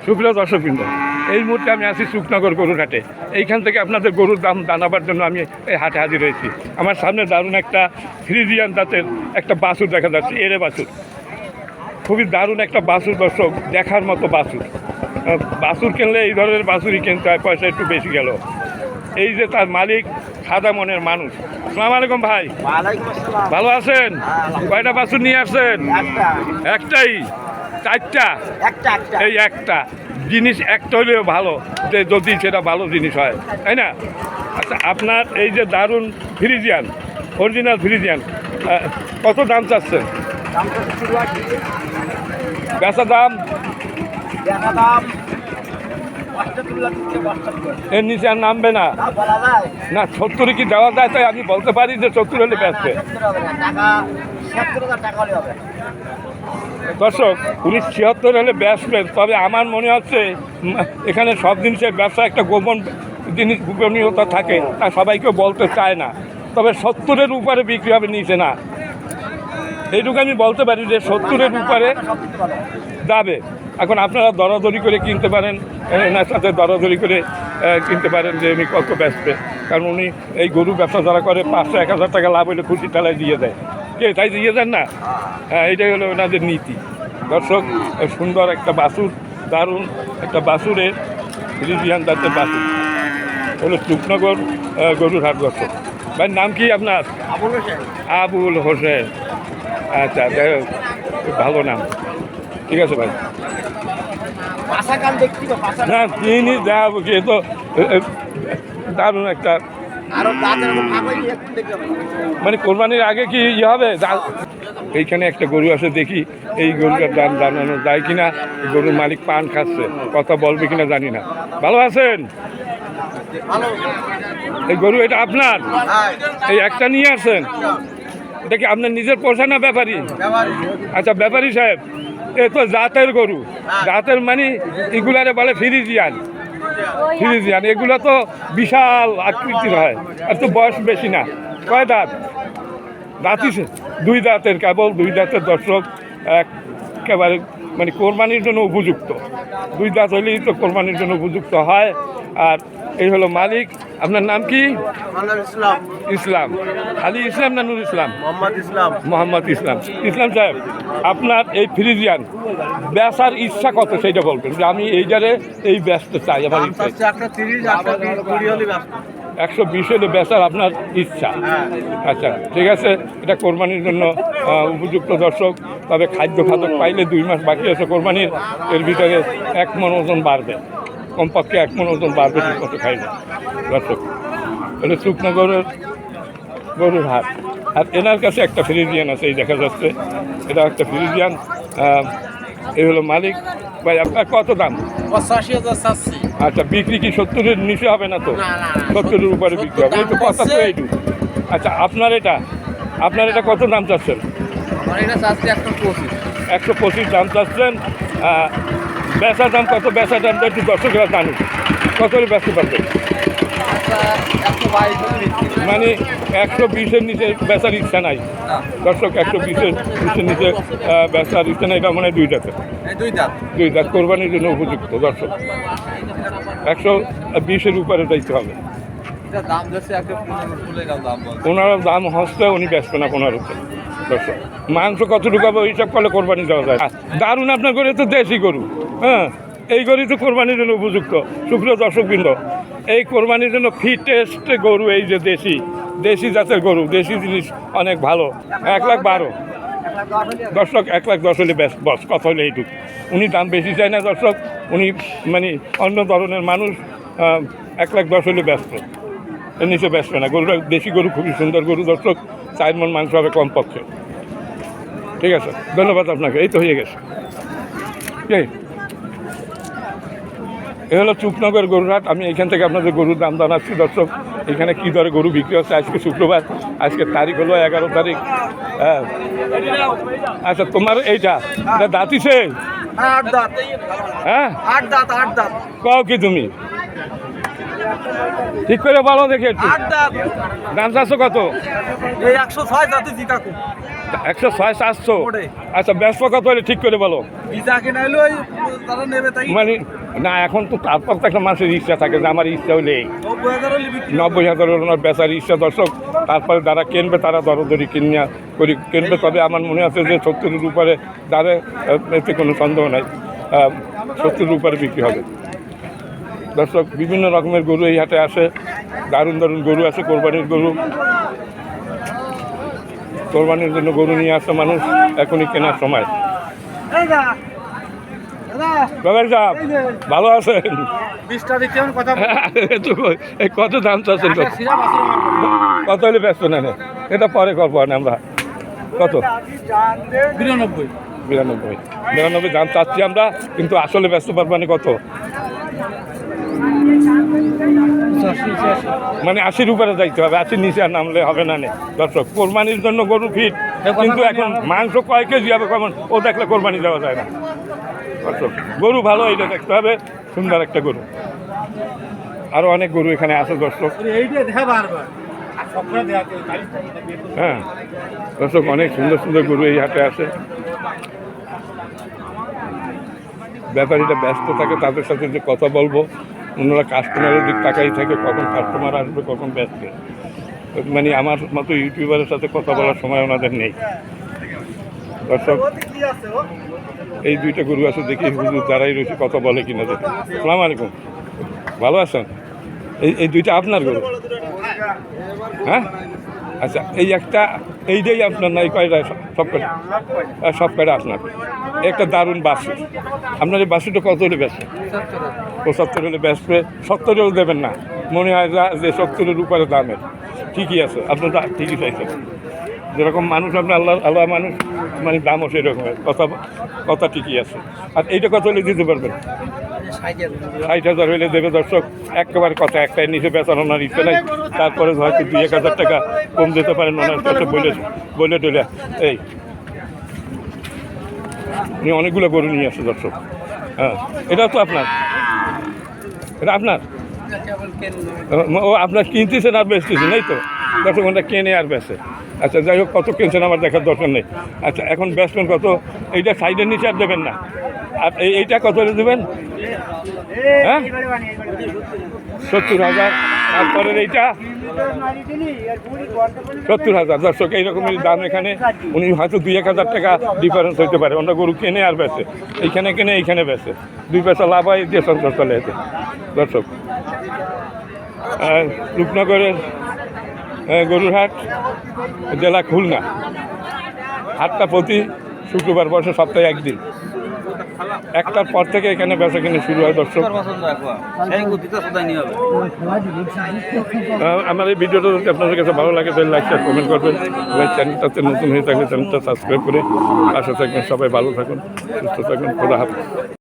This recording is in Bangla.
সুপ্রিয় দর্শকবৃন্দ, এই মুহূর্তে আমি আছি সুখনগর গরুর হাটে। এইখান থেকে আপনাদের গরুর দাম জানাবার জন্য আমি এই হাটে হাজির হয়েছি। আমার সামনে দারুণ একটা ফ্রিজিয়ান জাতের একটা বাছুর দেখা যাচ্ছে, এরে বাছুর। খুবই দারুণ একটা বাছুর দর্শক, দেখার মতো বাছুর। বাছুর কিনলে এই ধরনের বাছুরই কিনতে হয়, পয়সা একটু বেশি গেল। এই যে তার মালিক সাদা মনের মানুষ। আসসালামু আলাইকুম ভাই, ভালো আছেন? কয়টা বাছুর নিয়ে আসছেন? একটাই? চারটা? এই একটা জিনিস একটা হলেও ভালো, যে যদি সেটা ভালো জিনিস হয়, তাই না? আচ্ছা, আপনার এই যে দারুণ ফ্রিজিয়ান, অরিজিনাল ফ্রিজিয়ান, কত দাম চাচ্ছেন? বেচা দাম এর নিচে আর নামবে না? না, 70 কি দেওয়া যায়? তাই আমি বলতে পারি যে 70 হলে বেচবে। দর্শক, 76 হলে বেচবেন। তবে আমার মনে হচ্ছে এখানে সব জিনিসের ব্যবসা একটা গোপন জিনিস, গোপনীয়তা থাকে, তা সবাইকে বলতে চায় না। তবে 70-এর উপরে বিক্রি হবে, নিচে না। এইটুকু আমি বলতে পারি যে 70-এর উপরে যাবে। এখন আপনারা দরাদরি করে কিনতে পারেন, এনার সাথে দরাদরি করে কিনতে পারেন যে উনি কত বেচবে। কারণ উনি এই গরু ব্যবসা যারা করে 500-1000 টাকা লাভ হলে খুশি তালায় দিয়ে দেয়। কে তাই দিয়ে দেন না? হ্যাঁ, এইটাই হলো ওনাদের নীতি। দর্শক, সুন্দর একটা বাছুর, দারুণ একটা বাছুরের ফ্রিজিয়ান জাতের বাছুর হলো সুখনগর গরুর হাট। দর্শক ভাই, নাম কি আপনার? আবুল হোসেন। আচ্ছা, ভালো নাম, ঠিক আছে ভাই। না, তিনি যাবো কি, তো দারুণ একটা, মানে কোরবানির আগে কি ইয়ে হবে? এইখানে একটা গরু আছে, দেখি এই গরুটার দাম জানানো যায় কিনা। গরুর মালিক পান খাচ্ছে, কথা বলবে কিনা জানি না। ভালো আছেন? এই গরু এটা আপনার? এই একটা নিয়ে আসেন? এটা কি আপনার নিজের পোষা না ব্যাপারী? আচ্ছা, ব্যাপারী সাহেব, এ তো জাতের গরু। জাতের মানে এগুলারে বলে ফ্রিজিয়ান। ফ্রিজিয়ান এগুলো তো বিশাল আকৃতির হয়, আর তো বয়স বেশি না। কয় দাঁত? দাঁতিছে 2 দাঁতের, কেবল 2 দাঁতের। দর্শক, একেবারে মানে কোরবানির জন্য উপযুক্ত। 2 দাঁত হলেই তো কোরবানির জন্য উপযুক্ত হয়। আর এই হলো মালিক। আপনার নাম কি? ইসলাম। খালি ইসলাম না নুর ইসলাম? মোহাম্মদ ইসলাম। ইসলাম সাহেব, আপনার এই ফ্রিজিয়ান বেচার ইচ্ছা কত সেইটা বলবেন, যে আমি এই জারে এই ব্যস্ত চাই। আমার ইচ্ছা 120 হলে বেচার আপনার ইচ্ছা। আচ্ছা, ঠিক আছে, এটা কোরবানির জন্য উপযুক্ত। দর্শক, তবে খাদ্য খাদক পাইলে 2 মাস বাকি আছে কোরবানির, এর ভিতরে 1 মণ ওজন বাড়বে, কমপক্ষে 1 মণ ওজন বাড়বে ঠিক মতো খাইলে। দর্শক, এটা সুখনগরের গরুর হাট। আর এনার কাছে একটা ফ্রিজিয়ান আছে, এই দেখা যাচ্ছে, এটা একটা ফ্রিজিয়ান। এই হলো মালিক। ভাই, আপনার কত দাম? 85,000। আচ্ছা, বিক্রি কি 70-এর নিচে হবে না তো? 70-এর উপরে বিক্রি হবে, এই তো কথা তো এইটু। আচ্ছা, আপনার এটা কত দাম চাচ্ছেন? 125 দাম চাচ্ছেন। বেচার দাম কত? বেচার দামটা একটু দর্শকরা জানুক, কত হলে বেচতে পারবেন? মানে 120-এর নিচে বেচার ইচ্ছা নাই। দর্শক, 120-এর নিচে বেচার ইচ্ছা নাই। এটা মানে 2 দাঁতের। 2 দাঁত কোরবানির জন্য উপযুক্ত। দর্শক, 120-এর উপরে যাইতে হবে। 15 দাম হচ্ছে, উনি বেচবে না 15-তে। দর্শক, মাংস কতটুকু হবে হিসাব করলে কোরবানি দেওয়া যায়। দারুণ, আপনার গরু তো দেশি গরু। হ্যাঁ, এই গরু তো কোরবানির জন্য উপযুক্ত। সুপ্রিয় দর্শকবৃন্দ, এই কোরবানির জন্য ফিটেস্ট গরু এই যে দেশি জাতের গরু। দেশি জিনিস অনেক ভালো। 1,12,000। দর্শক, 1,10,000 হলে বস, কথা হলে এইটুকু। উনি দাম বেশি চায় না। দর্শক, উনি মানে অন্য ধরনের মানুষ। 1,10,000 হলে ব্যস্ত, এর নিচে বেচবে না। গরুটা দেশি গরু, খুবই সুন্দর গরু। দর্শক, 4 মণ মাংস হবে কমপক্ষে। ঠিক আছে, ধন্যবাদ আপনাকে। এই তো হয়ে গেছে। এ হলো সুখনগর গরুর হাট। আমি এখান থেকে আপনাদের গরুর দাম জানাচ্ছি। দর্শক, এখানে কী দরে গরু বিক্রি হচ্ছে। আজকে শুক্রবার, আজকে তারিখ হলো 11 তারিখ। হ্যাঁ, আচ্ছা, তোমার এটা দাঁতিছে? হ্যাঁ, 8 দাঁত। কও কি তুমি? ঠিক করে বলো দেখে একটু। 8 দাঁত। দাম চাচ্ছ কত? 106 দাঁতে জিকাকু। 106 700 ওটাই। আচ্ছা ব্যস্ত কত হলে ঠিক করে বলো ভিজা কিনা হইলো ওই তারা নেবে তাই মানে না এখন তো তারপর তো একটা মানুষের ইচ্ছা থাকে যে আমার ইচ্ছা হলে 90,000 হলে বিক্রি 90,000 হলো ওনার বেচার ইচ্ছা দর্শক তারপরে যারা কিনবে তারা দরদরি কিনিয়া কিনবে তবে আমার মনে আছে যে 70-এর উপরে দাঁড়ে এতে কোনো সন্দেহ নাই 70-এর উপরে বিক্রি হবে দর্শক বিভিন্ন রকমের গরু এই হাটে আসে দারুণ দারুণ গরু আছে কোরবানির গরু কোরবানির জন্য গরু নিয়ে আসে মানুষ এখনই কেনার সময় বাবার সাহেব ভালো আছেন 20টা দিতে হবে কথা এই কত দাম চাচ্ছেন কত হলে ব্যস্ত নেন এটা পরে করবো না আমরা কত 92 92 দাম চাচ্ছি আমরা কিন্তু আসলে ব্যস্ত পারবো না কত মানে 80-র উপরে যাইতে হবে 80-র নিচে আর নামলে হবে না নে দর্শক কোরবানির জন্য গরু ফিট কিন্তু এখন মাংস কয় কেজি হবে কেমন ও দেখলে কোরবানি দেওয়া যায় না দর্শক গরু ভালো এইটা দেখতে হবে সুন্দর একটা গরু আরও অনেক গরু এখানে আছে দর্শক এইটা দেখা বারবার সবটা দেখা হ্যাঁ দর্শক অনেক সুন্দর সুন্দর গরু এই হাটে আছে ব্যাপারীটা ব্যস্ত থাকে তাদের সাথে যে কথা বলবো ওনারা কাস্টমারের দিক তাকাই থাকে কখন কাস্টমার আসবে কখন ব্যস্ত মানে আমার মতো ইউটিউবারের সাথে কথা বলার সময় ওনাদের নেই দর্শক এই দুইটা গরু আছে দেখি হুজুর দাঁড়াই রয়েছে কথা বলে কিনা দেখি আসসালামু আলাইকুম ভালো আছেন এই দুইটা আপনার গরু হ্যাঁ আচ্ছা এই একটা এইটাই আপনার না এই কয়টা সব কয়টা সব কয়টা আপনার একটা দারুণ বাসু আপনার এই বাসুটা কত হলে বেচবে 75 হলে বেচবে 70 হলে দেবেন না মনে হয় যে 70-এর উপরে দামের ঠিকই আছে আপনার ঠিকই চাইছেন যেরকম মানুষ আপনার আল্লাহ মানুষ মানে দামও সেই রকমের কথা ঠিকই আছে আর এইটা কত হলে দিতে পারবেন 60,000 হইলে দেবে দর্শক একেবারে কথা একটাই নিচে বেচার ওনার ইচ্ছে নাই তারপরে হয়তো 2-1,000 টাকা কম দিতে পারেন ওনার কাছে বলে টলে এই উনি অনেকগুলো গরু নিয়ে আসে দর্শক হ্যাঁ এটা তো আপনার এটা আপনার ও আপনার কিনতেছেন আর বেচতেছেন এই তো দর্শক ওটা কেনে আর বেচে আচ্ছা যাই হোক কত কিনছেন আমার দেখার দরকার নেই আচ্ছা এখন বেচবেন কত এইটা সাইডের নিচে আর দেবেন না আর এইটা কত হলে দেবেন হ্যাঁ 70,000 তারপরের এইটা 70,000 দর্শক এইরকমের দাম এখানে উনি হয়তো 2-1,000 টাকা ডিফারেন্স হইতে পারে অন্য গরু কেনে আর বেচে এইখানে কেনে এইখানে বেচে 2 পয়সা লাভ হয় দিয়ে সঞ্চয় চলে এতে দর্শক রূপনগরের গরুর হাট জেলা খুলনা হাটটা প্রতি শুক্রবার বসে সপ্তাহে একদিন 1টার পর থেকে এখানে বেচা কিনে শুরু হয় দর্শক আমার এই ভিডিওটা যদি আপনাদের কাছে ভালো লাগে তাহলে লাইক শেয়ার কমেন্ট করবেন চ্যানেলটাতে নতুন হয়ে থাকলে চ্যানেলটা সাবস্ক্রাইব করে পাশে থাকবেন সবাই ভালো থাকুন সুস্থ থাকুন খোদা হাফেজ